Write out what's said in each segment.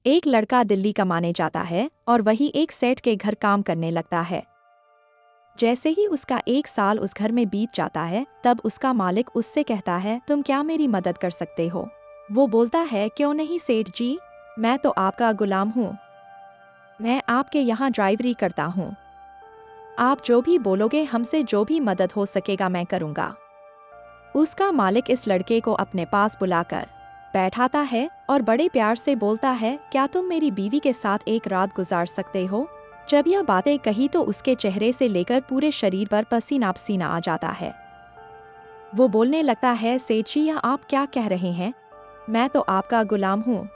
एक लड़का दिल्ली कमाने जाता है और वही एक सेठ के घर काम करने लगता है। जैसे ही उसका 1 साल उस घर में बीत जाता है, तब उसका मालिक उससे कहता है, तुम क्या मेरी मदद कर सकते हो? वो बोलता है, क्यों नहीं सेठ जी, मैं तो आपका गुलाम हूँ। मैं आपके यहाँ ड्राइवरी करता हूँ। आप जो भी बोलोगे, हमसे जो भी मदद हो सकेगा मैं करूँगा। उसका मालिक इस लड़के को अपने पास बुलाकर बैठाता है और बड़े प्यार से बोलता है, क्या तुम मेरी बीवी के साथ एक रात गुजार सकते हो? जब यह बातें कही तो उसके चेहरे से लेकर पूरे शरीर पर पसीना पसीना आ जाता है। वो बोलने लगता है, सेठ जी, यह आप क्या कह रहे हैं? मैं तो आपका गुलाम हूँ।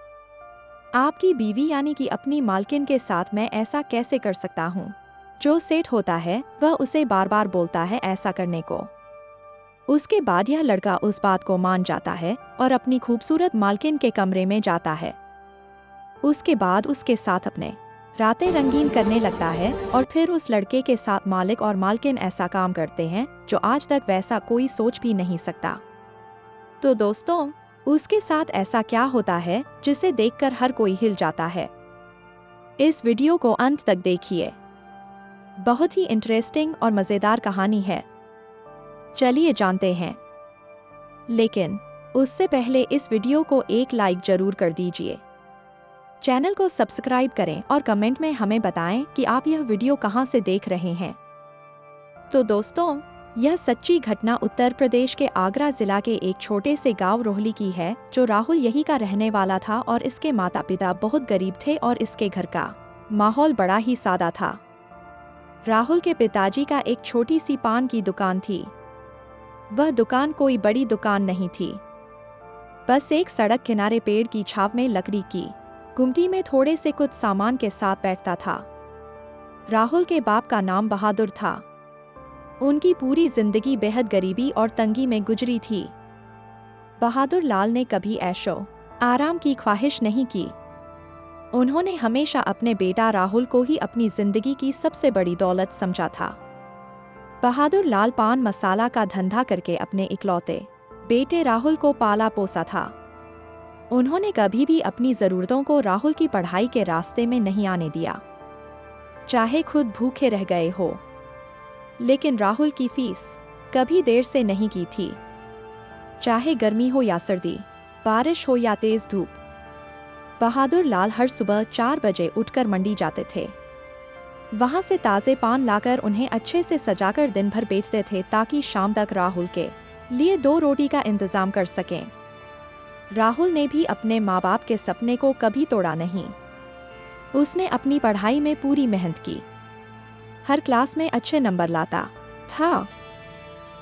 आपकी बीवी यानी कि अपनी मालकिन के साथ मैं ऐसा कैसे कर सकता हूँ? जो सेठ होता है वह उसे बार बार बोलता है ऐसा करने को। उसके बाद यह लड़का उस बात को मान जाता है और अपनी खूबसूरत मालकिन के कमरे में जाता है। उसके बाद उसके साथ अपने रातें रंगीन करने लगता है और फिर उस लड़के के साथ मालिक और मालकिन ऐसा काम करते हैं जो आज तक वैसा कोई सोच भी नहीं सकता। तो दोस्तों, उसके साथ ऐसा क्या होता है जिसे देखकर हर कोई हिल जाता है? इस वीडियो को अंत तक देखिए। बहुत ही इंटरेस्टिंग और मज़ेदार कहानी है। चलिए जानते हैं। लेकिन उससे पहले इस वीडियो को एक लाइक जरूर कर दीजिए। चैनल को सब्सक्राइब करें और कमेंट में हमें बताएं कि आप यह वीडियो कहां से देख रहे हैं। तो दोस्तों, यह सच्ची घटना उत्तर प्रदेश के आगरा जिला के एक छोटे से गांव रोहली की है, जो राहुल यही का रहने वाला था और इसके माता पिता बहुत गरीब थे और इसके घर का माहौल बड़ा ही सादा था। राहुल के पिताजी का एक छोटी सी पान की दुकान थी। वह दुकान कोई बड़ी दुकान नहीं थी, बस एक सड़क किनारे पेड़ की छाव में लकड़ी की गुमटी में थोड़े से कुछ सामान के साथ बैठता था। राहुल के बाप का नाम बहादुर था। उनकी पूरी जिंदगी बेहद गरीबी और तंगी में गुजरी थी। बहादुर लाल ने कभी ऐशो आराम की ख्वाहिश नहीं की। उन्होंने हमेशा अपने बेटा राहुल को ही अपनी जिंदगी की सबसे बड़ी दौलत समझा था। बहादुर लाल पान मसाला का धंधा करके अपने इकलौते बेटे राहुल को पाला पोसा था। उन्होंने कभी भी अपनी ज़रूरतों को राहुल की पढ़ाई के रास्ते में नहीं आने दिया, चाहे खुद भूखे रह गए हो। लेकिन राहुल की फीस कभी देर से नहीं की थी, चाहे गर्मी हो या सर्दी, बारिश हो या तेज धूप। बहादुर लाल हर सुबह 4 बजे उठकर मंडी जाते थे। वहां से ताज़े पान लाकर उन्हें अच्छे से सजाकर दिन भर बेचते थे, ताकि शाम तक राहुल के लिए 2 रोटी का इंतजाम कर सकें। राहुल ने भी अपने माँ बाप के सपने को कभी तोड़ा नहीं। उसने अपनी पढ़ाई में पूरी मेहनत की, हर क्लास में अच्छे नंबर लाता था।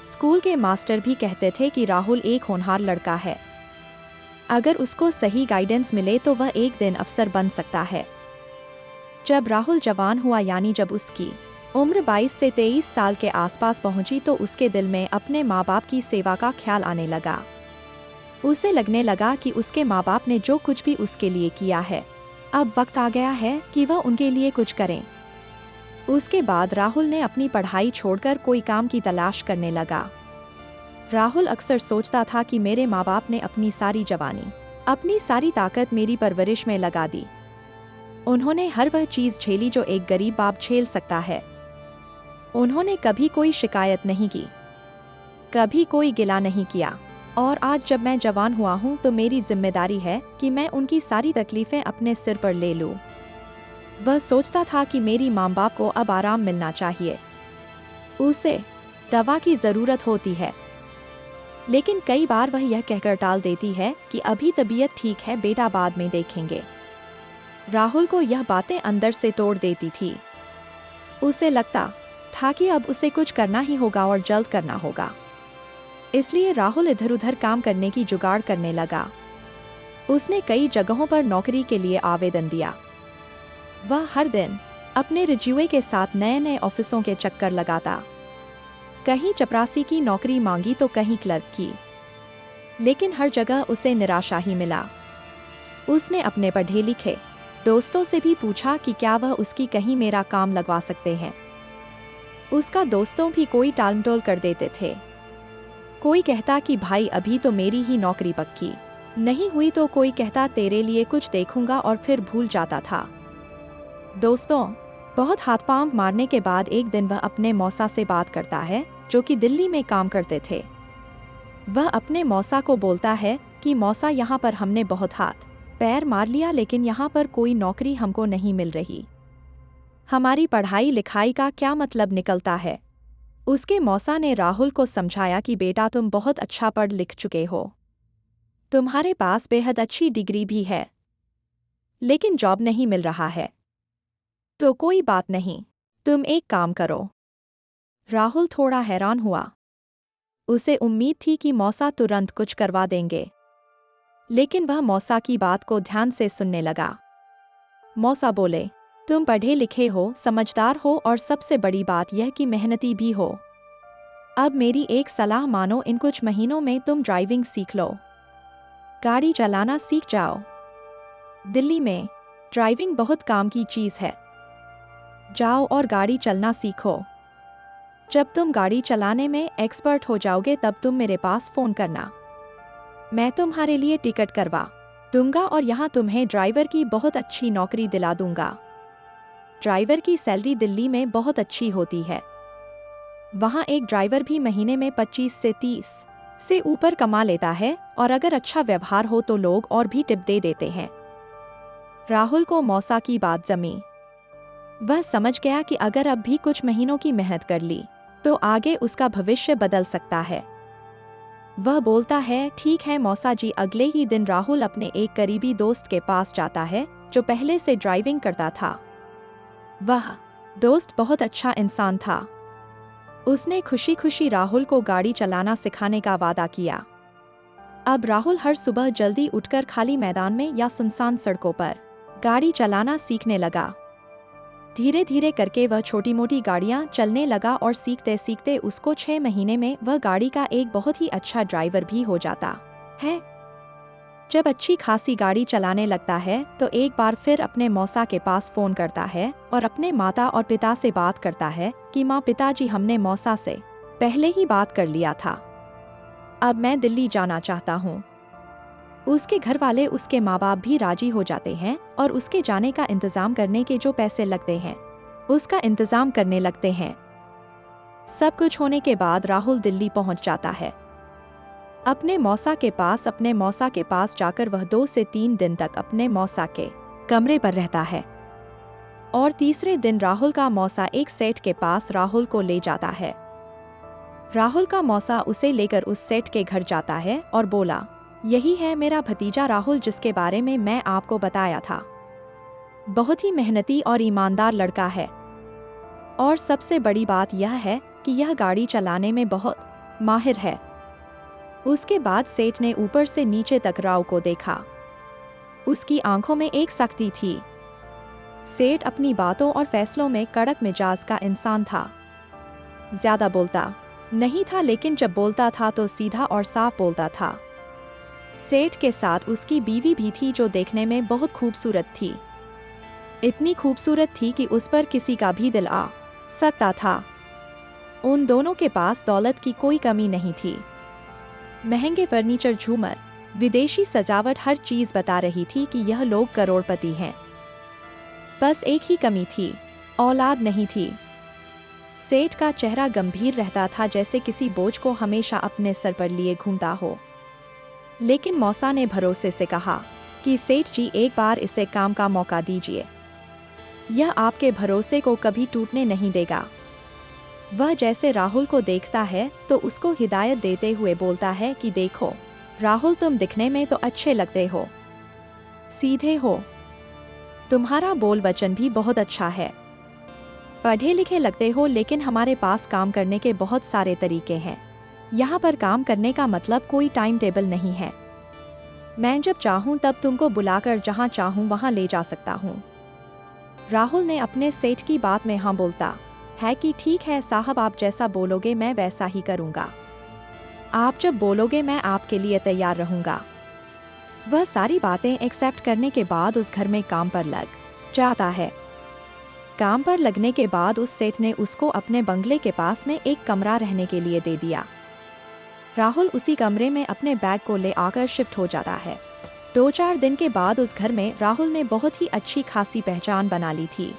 स्कूल के मास्टर भी कहते थे कि राहुल एक होनहार लड़का है, अगर उसको सही गाइडेंस मिले तो वह एक दिन अफसर बन सकता है। जब राहुल जवान हुआ, यानी जब उसकी उम्र 22 से 23 साल के आसपास पहुंची, तो उसके दिल में अपने माँ बाप की सेवा का ख्याल आने लगा। उसे लगने लगा कि उसके माँ बाप ने जो कुछ भी उसके लिए किया है, अब वक्त आ गया है कि वह उनके लिए कुछ करें। उसके बाद राहुल ने अपनी पढ़ाई छोड़कर कोई काम की तलाश करने लगा। राहुल अक्सर सोचता था कि मेरे माँ बाप ने अपनी सारी जवानी, अपनी सारी ताकत मेरी परवरिश में लगा दी। उन्होंने हर वह चीज़ झेली जो एक गरीब बाप झेल सकता है। उन्होंने कभी कोई शिकायत नहीं की, कभी कोई गिला नहीं किया। और आज जब मैं जवान हुआ हूँ तो मेरी जिम्मेदारी है कि मैं उनकी सारी तकलीफ़ें अपने सिर पर ले लूँ। वह सोचता था कि मेरी माँ बाप को अब आराम मिलना चाहिए, उसे दवा की ज़रूरत होती है। लेकिन कई बार वह यह कहकर टाल देती है कि अभी तबीयत ठीक है बेटा, बाद में देखेंगे। राहुल को यह बातें अंदर से तोड़ देती थी। उसे लगता था कि अब उसे कुछ करना ही होगा और जल्द करना होगा। इसलिए राहुल इधर उधर काम करने की जुगाड़ करने लगा। उसने कई जगहों पर नौकरी के लिए आवेदन दिया। वह हर दिन अपने रिज्यूमे के साथ नए नए ऑफिसों के चक्कर लगाता। कहीं चपरासी की नौकरी मांगी तो कहीं क्लर्क की, लेकिन हर जगह उसे निराशा ही मिला। उसने अपने पढ़े लिखे दोस्तों से भी पूछा कि क्या वह उसकी कहीं मेरा काम लगवा सकते हैं। उसका दोस्तों भी कोई टालमटोल कर देते थे। कोई कहता कि भाई अभी तो मेरी ही नौकरी पक्की नहीं हुई तो कोई कहता तेरे लिए कुछ देखूंगा और फिर भूल जाता था। दोस्तों, बहुत हाथ पांव मारने के बाद एक दिन वह अपने मौसा से बात करता है जो कि दिल्ली में काम करते थे। वह अपने मौसा को बोलता है कि मौसा, यहाँ पर हमने बहुत हाथ पैर मार लिया लेकिन यहाँ पर कोई नौकरी हमको नहीं मिल रही। हमारी पढ़ाई लिखाई का क्या मतलब निकलता है। उसके मौसा ने राहुल को समझाया कि बेटा, तुम बहुत अच्छा पढ़ लिख चुके हो, तुम्हारे पास बेहद अच्छी डिग्री भी है, लेकिन जॉब नहीं मिल रहा है। तो कोई बात नहीं, तुम एक काम करो। राहुल थोड़ा हैरान हुआ। उसे उम्मीद थी कि मौसा तुरंत कुछ करवा देंगे, लेकिन वह मौसा की बात को ध्यान से सुनने लगा। मौसा बोले, तुम पढ़े लिखे हो, समझदार हो और सबसे बड़ी बात यह कि मेहनती भी हो। अब मेरी एक सलाह मानो, इन कुछ महीनों में तुम ड्राइविंग सीख लो, गाड़ी चलाना सीख जाओ। दिल्ली में ड्राइविंग बहुत काम की चीज़ है। जाओ और गाड़ी चलना सीखो। जब तुम गाड़ी चलाने में एक्सपर्ट हो जाओगे तब तुम मेरे पास फ़ोन करना, मैं तुम्हारे लिए टिकट करवा दूंगा और यहाँ तुम्हें ड्राइवर की बहुत अच्छी नौकरी दिला दूंगा। ड्राइवर की सैलरी दिल्ली में बहुत अच्छी होती है। वहाँ एक ड्राइवर भी महीने में 25 से 30 से ऊपर कमा लेता है और अगर अच्छा व्यवहार हो तो लोग और भी टिप दे देते हैं। राहुल को मौसा की बात जमी। वह समझ गया कि अगर अब भी कुछ महीनों की मेहनत कर ली तो आगे उसका भविष्य बदल सकता है। वह बोलता है, ठीक है मौसा जी। अगले ही दिन राहुल अपने एक करीबी दोस्त के पास जाता है जो पहले से ड्राइविंग करता था। वह दोस्त बहुत अच्छा इंसान था। उसने खुशी खुशी राहुल को गाड़ी चलाना सिखाने का वादा किया। अब राहुल हर सुबह जल्दी उठकर खाली मैदान में या सुनसान सड़कों पर गाड़ी चलाना सीखने लगा। धीरे धीरे करके वह छोटी मोटी गाड़ियां चलने लगा और सीखते सीखते उसको 6 महीने में वह गाड़ी का एक बहुत ही अच्छा ड्राइवर भी हो जाता है। जब अच्छी खासी गाड़ी चलाने लगता है तो एक बार फिर अपने मौसा के पास फ़ोन करता है और अपने माता और पिता से बात करता है कि माँ, पिताजी, हमने मौसा से पहले ही बात कर लिया था, अब मैं दिल्ली जाना चाहता हूँ। उसके घर वाले, उसके माँ बाप भी राजी हो जाते हैं और उसके जाने का इंतज़ाम करने के जो पैसे लगते हैं उसका इंतज़ाम करने लगते हैं। सब कुछ होने के बाद राहुल दिल्ली पहुँच जाता है। अपने मौसा के पास जाकर वह 2 से 3 दिन तक अपने मौसा के कमरे पर रहता है और तीसरे दिन राहुल का मौसा एक सेठ के पास राहुल को ले जाता है। राहुल का मौसा उसे लेकर उस सेठ के घर जाता है और बोला, यही है मेरा भतीजा राहुल जिसके बारे में मैं आपको बताया था। बहुत ही मेहनती और ईमानदार लड़का है और सबसे बड़ी बात यह है कि यह गाड़ी चलाने में बहुत माहिर है। उसके बाद सेठ ने ऊपर से नीचे तक राव को देखा। उसकी आंखों में एक सख्ती थी। सेठ अपनी बातों और फैसलों में कड़क मिजाज का इंसान था। ज्यादा बोलता नहीं था, लेकिन जब बोलता था तो सीधा और साफ बोलता था। सेठ के साथ उसकी बीवी भी थी जो देखने में बहुत खूबसूरत थी। इतनी खूबसूरत थी कि उस पर किसी का भी दिल आ सकता था। उन दोनों के पास दौलत की कोई कमी नहीं थी। महंगे फर्नीचर, झूमर, विदेशी सजावट, हर चीज बता रही थी कि यह लोग करोड़पति हैं। बस एक ही कमी थी, औलाद नहीं थी। सेठ का चेहरा गंभीर रहता था, जैसे किसी बोझ को हमेशा अपने सर पर लिए घूमता हो। लेकिन मौसा ने भरोसे से कहा कि सेठ जी, एक बार इसे काम का मौका दीजिए, यह आपके भरोसे को कभी टूटने नहीं देगा। वह जैसे राहुल को देखता है तो उसको हिदायत देते हुए बोलता है कि देखो राहुल, तुम दिखने में तो अच्छे लगते हो, सीधे हो, तुम्हारा बोल वचन भी बहुत अच्छा है, पढ़े लिखे लगते हो, लेकिन हमारे पास काम करने के बहुत सारे तरीके हैं। यहाँ पर काम करने का मतलब कोई टाइम टेबल नहीं है। मैं जब चाहूँ तब तुमको बुलाकर जहाँ चाहूँ वहाँ ले जा सकता हूँ। राहुल ने अपने सेठ की बात में हाँ बोलता है कि ठीक है साहब, आप जैसा बोलोगे मैं वैसा ही करूँगा। आप जब बोलोगे मैं आपके लिए तैयार रहूँगा। वह सारी बातें एक्सेप्ट करने के बाद उस घर में काम पर लग जाता है। काम पर लगने के बाद उस सेठ ने उसको अपने बंगले के पास में एक कमरा रहने के लिए दे दिया। राहुल उसी कमरे में अपने बैग को ले आकर शिफ्ट हो जाता है। 2-4 दिन के बाद उस घर में राहुल ने बहुत ही अच्छी खासी पहचान बना ली थी।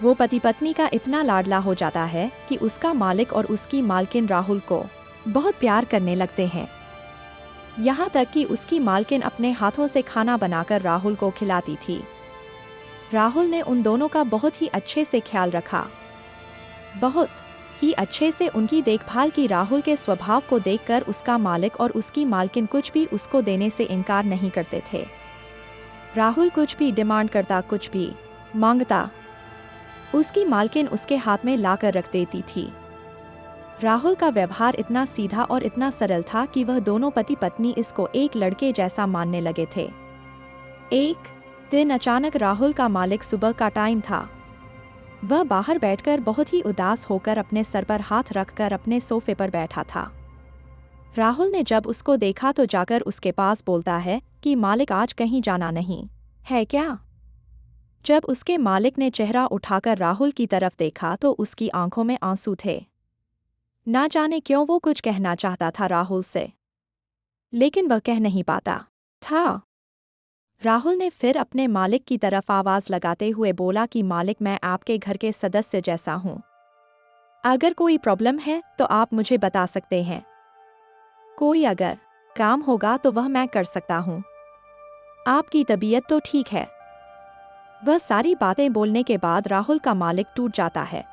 वो पति पत्नी का इतना लाडला हो जाता है कि उसका मालिक और उसकी मालकिन राहुल को बहुत प्यार करने लगते हैं। यहाँ तक कि उसकी मालकिन अपने हाथों से खाना बनाकर राहुल को खिलाती थी। राहुल ने उन दोनों का बहुत ही अच्छे से ख्याल रखा, बहुत ही अच्छे से उनकी देखभाल की। राहुल के स्वभाव को देखकर उसका मालिक और उसकी मालकिन कुछ भी उसको देने से इनकार नहीं करते थे। राहुल कुछ भी डिमांड करता, कुछ भी मांगता, उसकी मालकिन उसके हाथ में लाकर रख देती थी। राहुल का व्यवहार इतना सीधा और इतना सरल था कि वह दोनों पति पत्नी इसको एक लड़के जैसा मानने लगे थे। एक दिन अचानक राहुल का मालिक, सुबह का टाइम था, वह बाहर बैठकर बहुत ही उदास होकर अपने सर पर हाथ रखकर अपने सोफे पर बैठा था। राहुल ने जब उसको देखा तो जाकर उसके पास बोलता है कि मालिक, आज कहीं जाना नहीं है क्या? जब उसके मालिक ने चेहरा उठाकर राहुल की तरफ देखा तो उसकी आंखों में आंसू थे। ना जाने क्यों वो कुछ कहना चाहता था राहुल से, लेकिन वह कह नहीं पाता था। राहुल ने फिर अपने मालिक की तरफ आवाज लगाते हुए बोला कि मालिक, मैं आपके घर के सदस्य जैसा हूँ। अगर कोई प्रॉब्लम है तो आप मुझे बता सकते हैं। कोई अगर काम होगा तो वह मैं कर सकता हूँ। आपकी तबीयत तो ठीक है। वह सारी बातें बोलने के बाद राहुल का मालिक टूट जाता है।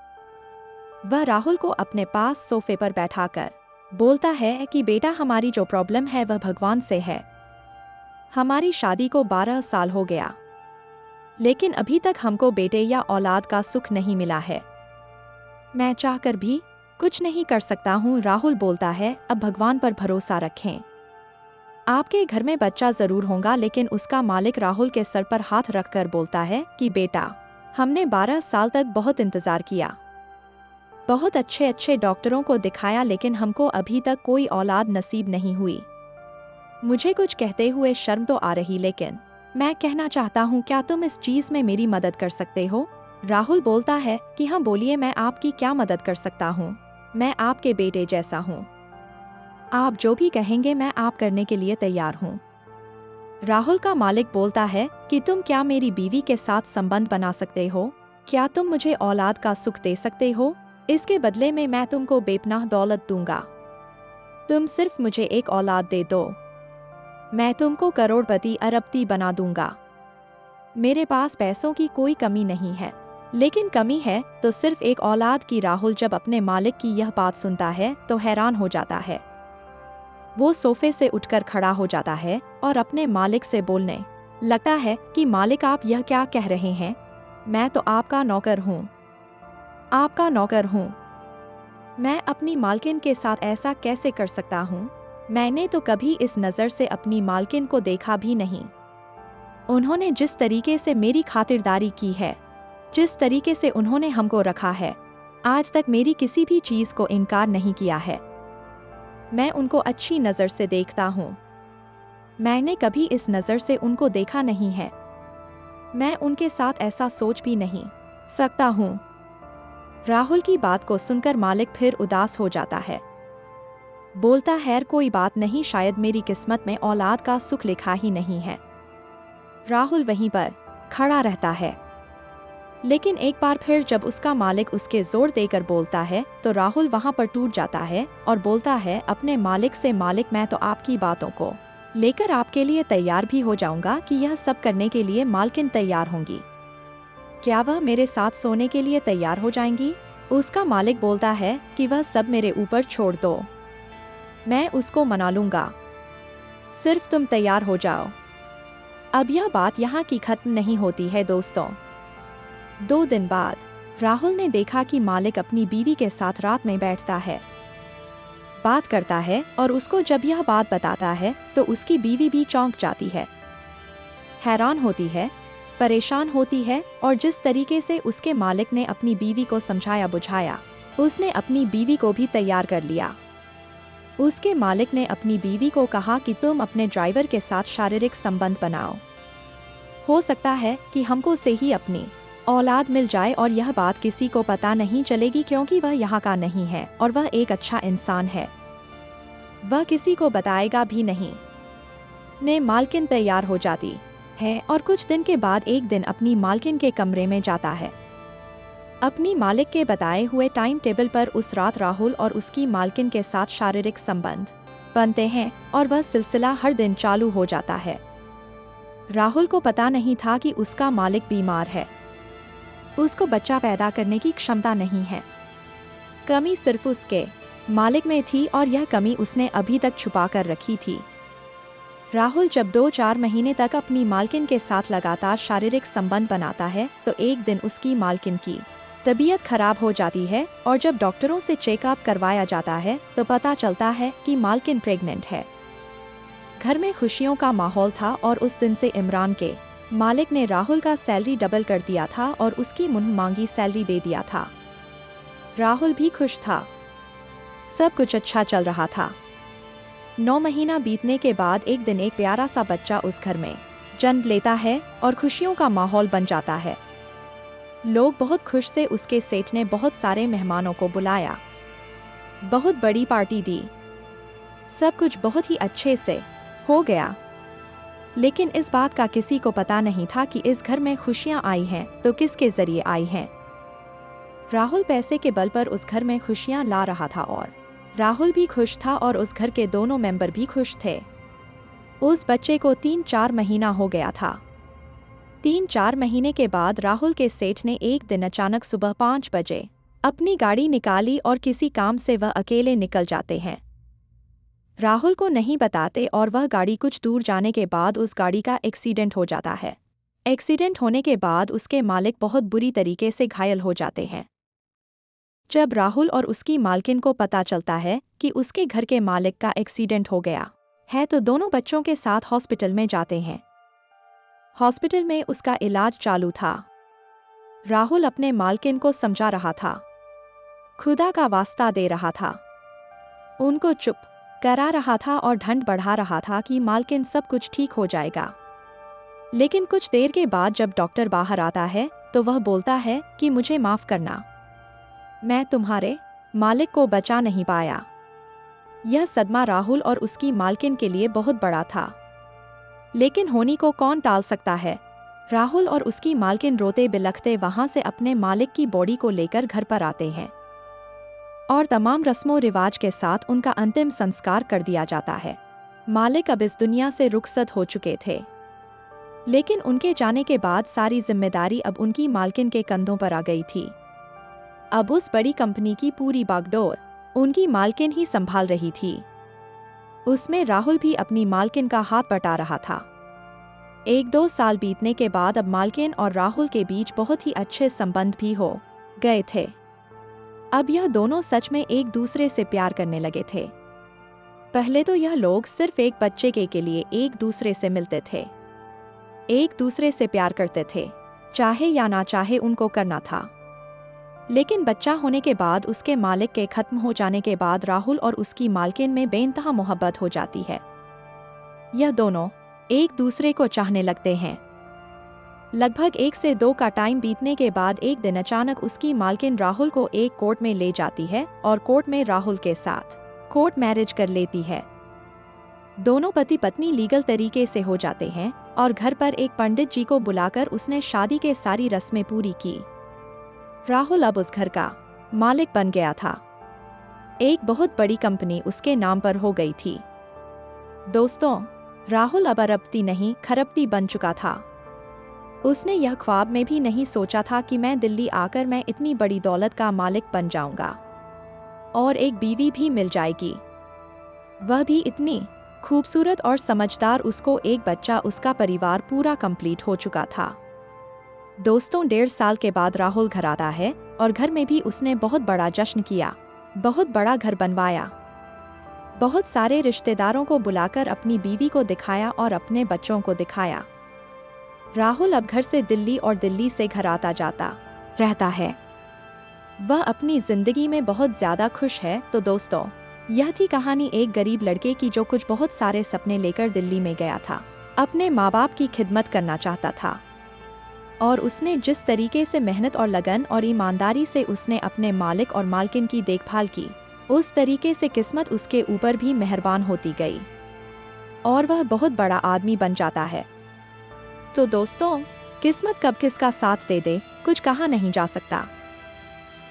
वह राहुल को अपने पास सोफे पर बैठाकर बोलता है कि बेटा, हमारी जो प्रॉब्लम है वह भगवान से है। हमारी शादी को 12 साल हो गया, लेकिन अभी तक हमको बेटे या औलाद का सुख नहीं मिला है। मैं चाहकर भी कुछ नहीं कर सकता हूँ। राहुल बोलता है, अब भगवान पर भरोसा रखें, आपके घर में बच्चा जरूर होगा। लेकिन उसका मालिक राहुल के सर पर हाथ रखकर बोलता है कि बेटा, हमने 12 साल तक बहुत इंतजार किया, बहुत अच्छे अच्छे डॉक्टरों को दिखाया, लेकिन हमको अभी तक कोई औलाद नसीब नहीं हुई। मुझे कुछ कहते हुए शर्म तो आ रही, लेकिन मैं कहना चाहता हूँ, क्या तुम इस चीज में मेरी मदद कर सकते हो? राहुल बोलता है कि हाँ बोलिए, मैं आपकी क्या मदद कर सकता हूँ। मैं आपके बेटे जैसा हूँ, आप जो भी कहेंगे मैं आप करने के लिए तैयार हूँ। राहुल का मालिक बोलता है कि तुम क्या मेरी बीवी के साथ संबंध बना सकते हो? क्या तुम मुझे औलाद का सुख दे सकते हो? इसके बदले में मैं तुमको बेपनाह दौलत दूंगा। तुम सिर्फ मुझे एक औलाद दे दो, मैं तुमको करोड़पति अरबपति बना दूंगा। मेरे पास पैसों की कोई कमी नहीं है, लेकिन कमी है तो सिर्फ एक औलाद की। राहुल जब अपने मालिक की यह बात सुनता है तो हैरान हो जाता है। वो सोफे से उठकर खड़ा हो जाता है और अपने मालिक से बोलने लगता है कि मालिक, आप यह क्या कह रहे हैं? मैं तो आपका नौकर हूँ, आपका नौकर हूँ। मैं अपनी मालकिन के साथ ऐसा कैसे कर सकता हूँ? मैंने तो कभी इस नज़र से अपनी मालकिन को देखा भी नहीं। उन्होंने जिस तरीके से मेरी खातिरदारी की है, जिस तरीके से उन्होंने हमको रखा है, आज तक मेरी किसी भी चीज़ को इनकार नहीं किया है। मैं उनको अच्छी नज़र से देखता हूँ, मैंने कभी इस नज़र से उनको देखा नहीं है। मैं उनके साथ ऐसा सोच भी नहीं सकता हूँ। राहुल की बात को सुनकर मालिक फिर उदास हो जाता है। बोलता है, कोई बात नहीं, शायद मेरी किस्मत में औलाद का सुख लिखा ही नहीं है। राहुल वहीं पर खड़ा रहता है, लेकिन एक बार फिर जब उसका मालिक उसके जोर देकर बोलता है तो राहुल वहां पर टूट जाता है और बोलता है अपने मालिक से, मालिक, मैं तो आपकी बातों को लेकर आपके लिए तैयार भी हो जाऊंगा कि यह सब करने के लिए मालकिन तैयार होंगी। क्या वह मेरे साथ सोने के लिए तैयार हो जाएंगी? उसका मालिक बोलता है कि वह सब मेरे ऊपर छोड़ दो, मैं उसको मना लूंगा, सिर्फ तुम तैयार हो जाओ। अब यह बात यहाँ की खत्म नहीं होती है दोस्तों। 2 दिन बाद राहुल ने देखा कि मालिक अपनी बीवी के साथ रात में बैठता है, बात करता है, और उसको जब यह बात बताता है तो उसकी बीवी भी चौंक जाती है, हैरान होती है, परेशान होती है। और जिस तरीके से उसके मालिक ने अपनी बीवी को समझाया बुझाया, उसने अपनी बीवी को भी तैयार कर लिया। उसके मालिक ने अपनी बीवी को कहा कि तुम अपने ड्राइवर के साथ शारीरिक संबंध बनाओ, हो सकता है कि हमको से ही अपनी औलाद मिल जाए और यह बात किसी को पता नहीं चलेगी, क्योंकि वह यहाँ का नहीं है और वह एक अच्छा इंसान है। वह किसी को बताएगा भी नहीं। ने मालकिन तैयार हो जाती है और कुछ दिन के बाद एक दिन अपनी मालकिन के कमरे में जाता है। अपनी मालिक के बताए हुए टाइम टेबल पर उस रात राहुल और उसकी मालकिन के साथ शारीरिक संबंध बनते हैं और वह सिलसिला हर दिन चालू हो जाता है। राहुल को पता नहीं था कि उसका मालिक बीमार है। उसको बच्चा पैदा करने की क्षमता नहीं है। कमी सिर्फ उसके मालिक में थी और यह कमी उसने अभी तक छुपा कर रखी थी। राहुल जब 2-4 महीने तक अपनी मालकिन के साथ लगातार शारीरिक संबंध बनाता है तो एक दिन उसकी मालकिन की तबीयत खराब हो जाती है और जब डॉक्टरों से चेकअप करवाया जाता है तो पता चलता है कि मालकिन प्रेग्नेंट है। घर में खुशियों का माहौल था और उस दिन से इमरान के मालिक ने राहुल का सैलरी डबल कर दिया था और उसकी मुंह मांगी सैलरी दे दिया था। राहुल भी खुश था। सब कुछ अच्छा चल रहा था। 9 महीना बीतने के बाद एक दिन एक प्यारा सा बच्चा उस घर में जन्म लेता है और खुशियों का माहौल बन जाता है। लोग बहुत खुश से उसके सेठ ने बहुत सारे मेहमानों को बुलाया, बहुत बड़ी पार्टी दी। सब कुछ बहुत ही अच्छे से हो गया, लेकिन इस बात का किसी को पता नहीं था कि इस घर में खुशियां आई हैं तो किसके जरिए आई हैं। राहुल पैसे के बल पर उस घर में खुशियां ला रहा था और राहुल भी खुश था और उस घर के दोनों मेंबर भी खुश थे। उस बच्चे को 3-4 महीना हो गया था। 3-4 महीने के बाद राहुल के सेठ ने एक दिन अचानक सुबह 5 बजे अपनी गाड़ी निकाली और किसी काम से वह अकेले निकल जाते हैं। राहुल को नहीं बताते और वह गाड़ी कुछ दूर जाने के बाद उस गाड़ी का एक्सीडेंट हो जाता है। एक्सीडेंट होने के बाद उसके मालिक बहुत बुरी तरीके से घायल हो जाते हैं। जब राहुल और उसकी मालकिन को पता चलता है कि उसके घर के मालिक का एक्सीडेंट हो गया है तो दोनों बच्चों के साथ हॉस्पिटल में जाते हैं। हॉस्पिटल में उसका इलाज चालू था। राहुल अपने मालकिन को समझा रहा था, खुदा का वास्ता दे रहा था, उनको चुप करा रहा था और ढंड बढ़ा रहा था कि मालकिन सब कुछ ठीक हो जाएगा। लेकिन कुछ देर के बाद जब डॉक्टर बाहर आता है तो वह बोलता है कि मुझे माफ करना, मैं तुम्हारे मालिक को बचा नहीं पाया। यह सदमा राहुल और उसकी मालकिन के लिए बहुत बड़ा था, लेकिन होनी को कौन टाल सकता है। राहुल और उसकी मालकिन रोते बिलखते वहां से अपने मालिक की बॉडी को लेकर घर पर आते हैं और तमाम रस्मों रिवाज के साथ उनका अंतिम संस्कार कर दिया जाता है। मालिक अब इस दुनिया से रुखसत हो चुके थे, लेकिन उनके जाने के बाद सारी जिम्मेदारी अब उनकी मालकिन के कंधों पर आ गई थी। अब उस बड़ी कंपनी की पूरी बागडोर उनकी मालकिन ही संभाल रही थी। उसमें राहुल भी अपनी मालकिन का हाथ बटा रहा था। 1-2 साल बीतने के बाद अब मालकिन और राहुल के बीच बहुत ही अच्छे संबंध भी हो गए थे। अब यह दोनों सच में एक दूसरे से प्यार करने लगे थे। पहले तो यह लोग सिर्फ एक बच्चे के लिए एक दूसरे से मिलते थे, एक दूसरे से प्यार करते थे, चाहे या ना चाहे उनको करना था। लेकिन बच्चा होने के बाद, उसके मालिक के खत्म हो जाने के बाद राहुल और उसकी मालकिन में बेइंतहा मोहब्बत हो जाती है। यह दोनों एक दूसरे को चाहने लगते हैं। लगभग 1 से 2 का टाइम बीतने के बाद एक दिन अचानक उसकी मालकिन राहुल को एक कोर्ट में ले जाती है और कोर्ट में राहुल के साथ कोर्ट मैरिज कर लेती है। दोनों पति पत्नी लीगल तरीके से हो जाते हैं और घर पर एक पंडित जी को बुलाकर उसने शादी के सारी रस्में पूरी की। राहुल अब उस घर का मालिक बन गया था। एक बहुत बड़ी कंपनी उसके नाम पर हो गई थी। दोस्तों, राहुल अब अरबपति नहीं खरबपति बन चुका था। उसने यह ख्वाब में भी नहीं सोचा था कि मैं दिल्ली आकर मैं इतनी बड़ी दौलत का मालिक बन जाऊंगा और एक बीवी भी मिल जाएगी, वह भी इतनी खूबसूरत और समझदार। उसको एक बच्चा, उसका परिवार पूरा कंप्लीट हो चुका था। दोस्तों, 1.5 साल के बाद राहुल घर आता है और घर में भी उसने बहुत बड़ा जश्न किया, बहुत बड़ा घर बनवाया, बहुत सारे रिश्तेदारों को बुलाकर अपनी बीवी को दिखाया और अपने बच्चों को दिखाया। राहुल अब घर से दिल्ली और दिल्ली से घर आता जाता रहता है। वह अपनी जिंदगी में बहुत ज्यादा खुश है। तो दोस्तों, यह थी कहानी एक गरीब लड़के की जो कुछ बहुत सारे सपने लेकर दिल्ली में गया था, अपने माँ बाप की खिदमत करना चाहता था और उसने जिस तरीके से मेहनत और लगन और ईमानदारी से उसने अपने मालिक और मालकिन की देखभाल की, उस तरीके से किस्मत उसके ऊपर भी मेहरबान होती गई। और वह बहुत बड़ा आदमी बन जाता है। तो दोस्तों, किस्मत कब किसका साथ दे दे, कुछ कहा नहीं जा सकता।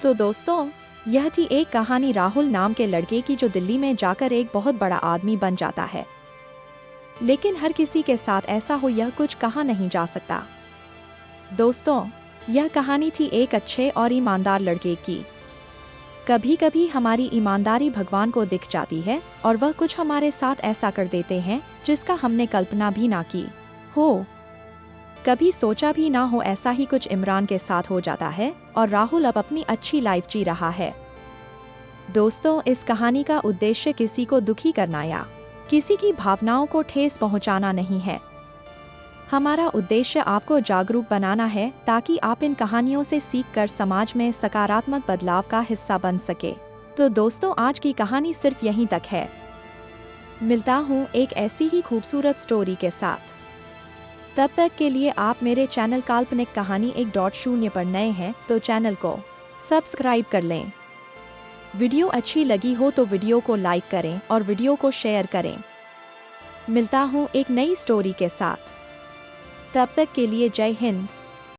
तो दोस्तों, यह थी एक कहानी राहुल नाम के लड़के की, जो दिल्ली में जाकर एक बहुत बड़ा आदमी बन जाता है। लेकिन हर किसी के साथ ऐसा हो, यह कुछ कहा नहीं जा सकता। दोस्तों, यह कहानी थी एक अच्छे और ईमानदार लड़के की। कभी कभी हमारी ईमानदारी भगवान को दिख जाती है और वह कुछ हमारे साथ ऐसा कर देते हैं जिसका हमने कल्पना भी ना की हो, कभी सोचा भी ना हो। ऐसा ही कुछ इमरान के साथ हो जाता है और राहुल अब अपनी अच्छी लाइफ जी रहा है। दोस्तों, इस कहानी का उद्देश्य किसी को दुखी करना या किसी की भावनाओं को ठेस पहुंचाना नहीं है। हमारा उद्देश्य आपको जागरूक बनाना है ताकि आप इन कहानियों से सीखकर समाज में सकारात्मक बदलाव का हिस्सा बन सके। तो दोस्तों, आज की कहानी सिर्फ यहीं तक है। मिलता हूँ एक ऐसी ही खूबसूरत स्टोरी के साथ। तब तक के लिए आप मेरे चैनल काल्पनिक कहानी 1.0 पर नए हैं तो चैनल को सब्सक्राइब कर लें। वीडियो अच्छी लगी हो तो वीडियो को लाइक करें और वीडियो को शेयर करें। मिलता हूँ एक नई स्टोरी के साथ। तब तक के लिए जय हिंद।